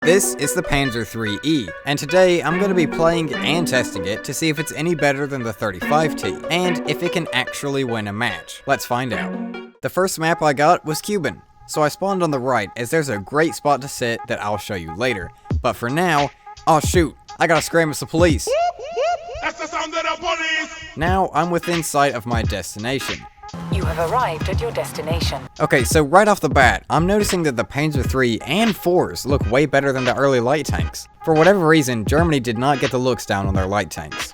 This is the Panzer.III E, and today I'm going to be playing and testing it to see if it's any better than the 35T, and if it can actually win a match. Let's find out. The first map I got was Cuban, so I spawned on the right as there's a great spot to sit that I'll show you later. But for now, oh shoot, I gotta scram with the police. That's the sound of the police! Now I'm within sight of my destination. You have arrived at your destination. Okay, so right off the bat, I'm noticing that the Panzer.III and 4s look way better than the early light tanks. For whatever reason, Germany did not get the looks down on their light tanks.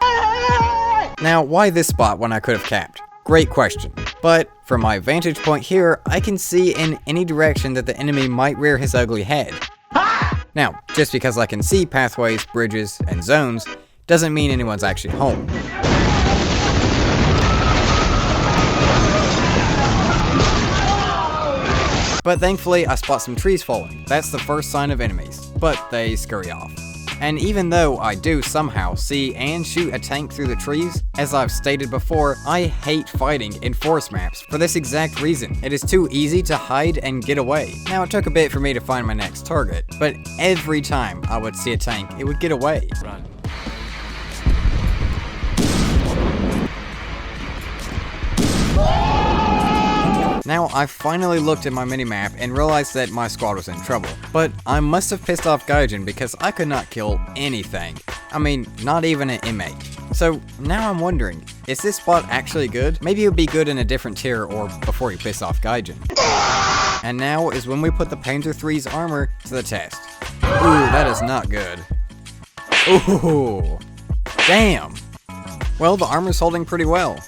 Now, why this spot when I could have capped? Great question. But, from my vantage point here, I can see in any direction that the enemy might rear his ugly head. Now, just because I can see pathways, bridges, and zones, doesn't mean anyone's actually home. But thankfully, I spot some trees falling. That's the first sign of enemies, but they scurry off. And even though I do somehow see and shoot a tank through the trees, as I've stated before, I hate fighting in forest maps for this exact reason. It is too easy to hide and get away. Now, it took a bit for me to find my next target, but every time I would see a tank, it would get away. Run. Now, I finally looked at my minimap and realized that my squad was in trouble. But I must have pissed off Gaijin because I could not kill anything. I mean, not even an inmate. So, now I'm wondering, is this spot actually good? Maybe it would be good in a different tier or before you piss off Gaijin. And now is when we put the Panzer.III's armor to the test. Ooh, that is not good. Ooh, damn. Well, the armor's holding pretty well.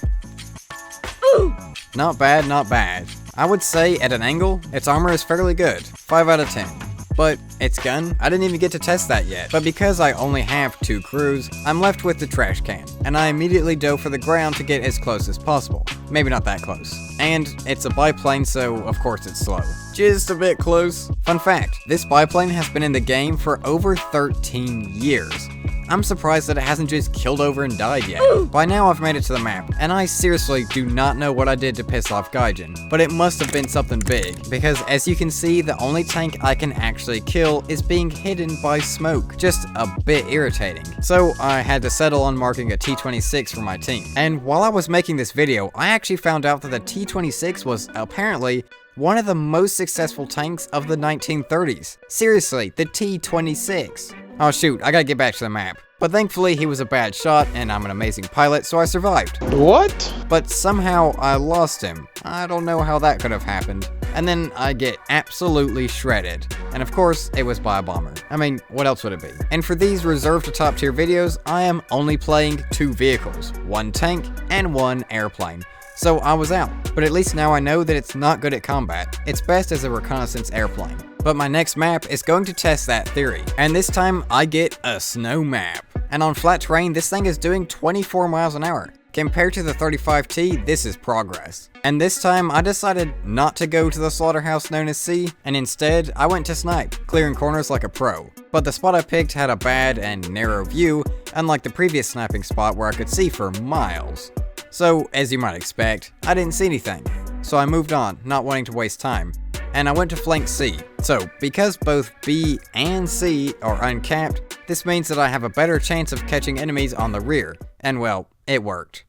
Not bad, not bad. I would say, at an angle, its armor is fairly good. 5 out of 10. But, its gun? I didn't even get to test that yet. But because I only have 2 crews, I'm left with the trash can. And I immediately dove for the ground to get as close as possible. Maybe not that close. And it's a biplane, so of course it's slow. Just a bit close. Fun fact, this biplane has been in the game for over 13 years. I'm surprised that it hasn't just killed over and died yet. By now I've made it to the map, and I seriously do not know what I did to piss off Gaijin, but it must have been something big, because as you can see, the only tank I can actually kill is being hidden by smoke. Just a bit irritating. So I had to settle on marking a T-26 for my team. And while I was making this video, I actually found out that the T-26 was apparently one of the most successful tanks of the 1930s. Seriously, the T-26. Oh shoot, I gotta get back to the map. But thankfully he was a bad shot and I'm an amazing pilot, so I survived. What? But somehow I lost him. I don't know how that could have happened. And then I get absolutely shredded. And of course, it was by a bomber. I mean, what else would it be? And for these reserved to top tier videos, I am only playing 2 vehicles, 1 tank and 1 airplane. So I was out, but at least now I know that it's not good at combat. It's best as a reconnaissance airplane. But my next map is going to test that theory, and this time I get a snow map. And on flat terrain, this thing is doing 24 miles an hour. Compared to the 35T, this is progress. And this time, I decided not to go to the slaughterhouse known as C, and instead, I went to snipe, clearing corners like a pro. But the spot I picked had a bad and narrow view, unlike the previous sniping spot where I could see for miles. So, as you might expect, I didn't see anything. So I moved on, not wanting to waste time. And I went to flank C. So, because both B and C are uncapped, this means that I have a better chance of catching enemies on the rear. And well, it worked.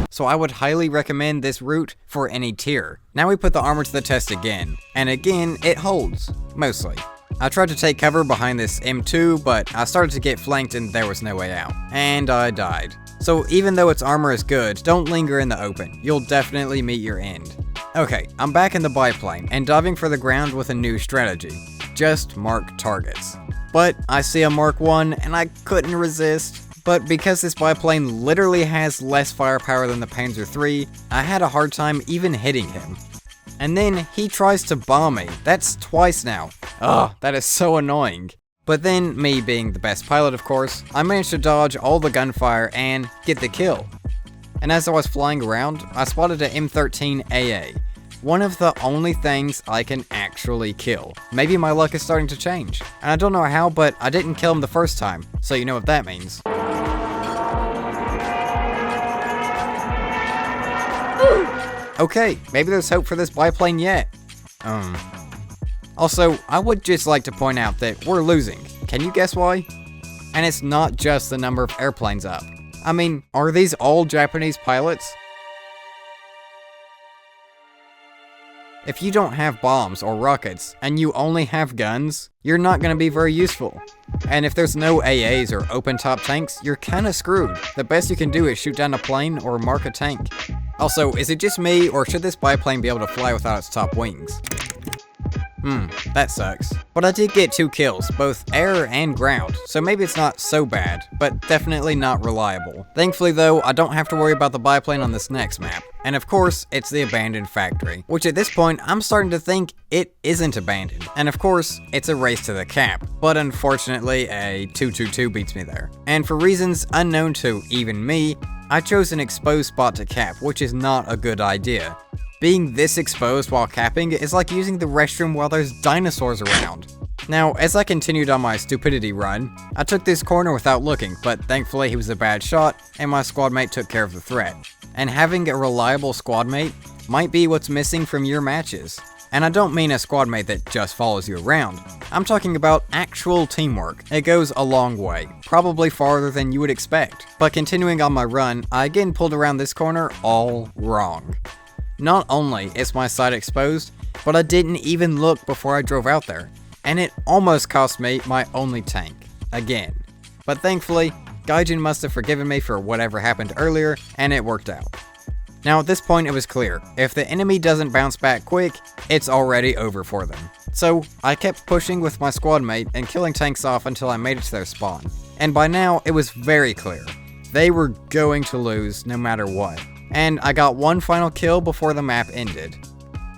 So I would highly recommend this route for any tier. Now we put the armor to the test again, and again it holds, mostly. I tried to take cover behind this M2, but I started to get flanked and there was no way out. And I died. So even though its armor is good, don't linger in the open. You'll definitely meet your end. Okay, I'm back in the biplane and diving for the ground with a new strategy. Just mark targets. But I see a Mark 1 and I couldn't resist. But because this biplane literally has less firepower than the Panzer.III, I had a hard time even hitting him. And then he tries to bomb me. That's twice now. Ugh, that is so annoying. But then, me being the best pilot of course, I managed to dodge all the gunfire and get the kill. And as I was flying around, I spotted a M13 AA. one of the only things I can actually kill. Maybe my luck is starting to change. And I don't know how, but I didn't kill him the first time, so you know what that means. Okay, maybe there's hope for this biplane yet. Also, I would just like to point out that we're losing. Can you guess why? And it's not just the number of airplanes up. I mean, are these all Japanese pilots? If you don't have bombs or rockets, and you only have guns, you're not going to be very useful. And if there's no AAs or open-top tanks, you're kinda screwed. The best you can do is shoot down a plane or mark a tank. Also, is it just me, or should this biplane be able to fly without its top wings? That sucks. But I did get 2 kills, both air and ground, so maybe it's not so bad, but definitely not reliable. Thankfully though, I don't have to worry about the biplane on this next map. And of course, it's the abandoned factory, which at this point, I'm starting to think it isn't abandoned. And of course, it's a race to the cap, but unfortunately, a 222 beats me there. And for reasons unknown to even me, I chose an exposed spot to cap, which is not a good idea. Being this exposed while capping is like using the restroom while there's dinosaurs around. Now, as I continued on my stupidity run, I took this corner without looking, but thankfully he was a bad shot, and my squad mate took care of the threat. And having a reliable squad mate might be what's missing from your matches. And I don't mean a squad mate that just follows you around. I'm talking about actual teamwork. It goes a long way, probably farther than you would expect. But continuing on my run, I again pulled around this corner all wrong. Not only is my side exposed, but I didn't even look before I drove out there, and it almost cost me my only tank, again. But thankfully, Gaijin must have forgiven me for whatever happened earlier, and it worked out. Now at this point it was clear, if the enemy doesn't bounce back quick, it's already over for them. So I kept pushing with my squad mate and killing tanks off until I made it to their spawn. And by now it was very clear, they were going to lose no matter what. And I got one final kill before the map ended.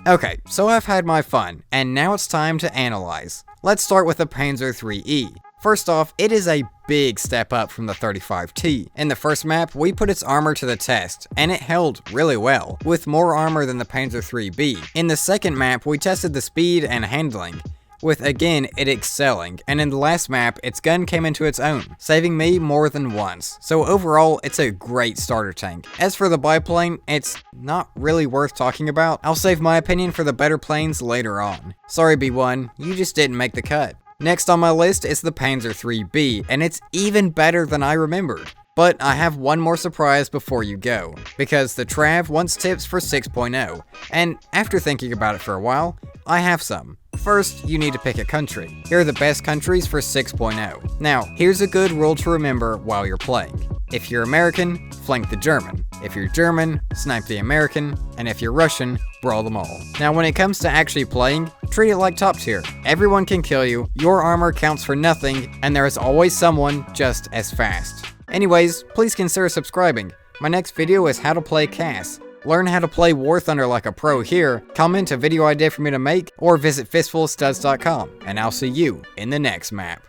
Okay, so I've had my fun, and now it's time to analyze. Let's start with the Panzer.III E. First off, it is a big step up from the 35T. In the first map, we put its armor to the test, and it held really well, with more armor than the Panzer.III B. In the second map, we tested the speed and handling, with again it excelling, and in the last map its gun came into its own, saving me more than once. So overall it's a great starter tank. As for the biplane, it's not really worth talking about. I'll save my opinion for the better planes later on. Sorry B1, you just didn't make the cut. Next on my list is the Panzer.III B, and it's even better than I remembered. But I have one more surprise before you go, because the Trav wants tips for 6.0, and after thinking about it for a while, I have some. First, you need to pick a country. Here are the best countries for 6.0. Now, here's a good rule to remember while you're playing. If you're American, flank the German. If you're German, snipe the American. And if you're Russian, brawl them all. Now, when it comes to actually playing, treat it like top tier. Everyone can kill you, your armor counts for nothing, and there is always someone just as fast. Anyways, please consider subscribing. My next video is how to play CAS. Learn how to play WarThunder like a pro here, comment a video idea for me to make, or visit fistfulofstuds.com, and I'll see you in the next map.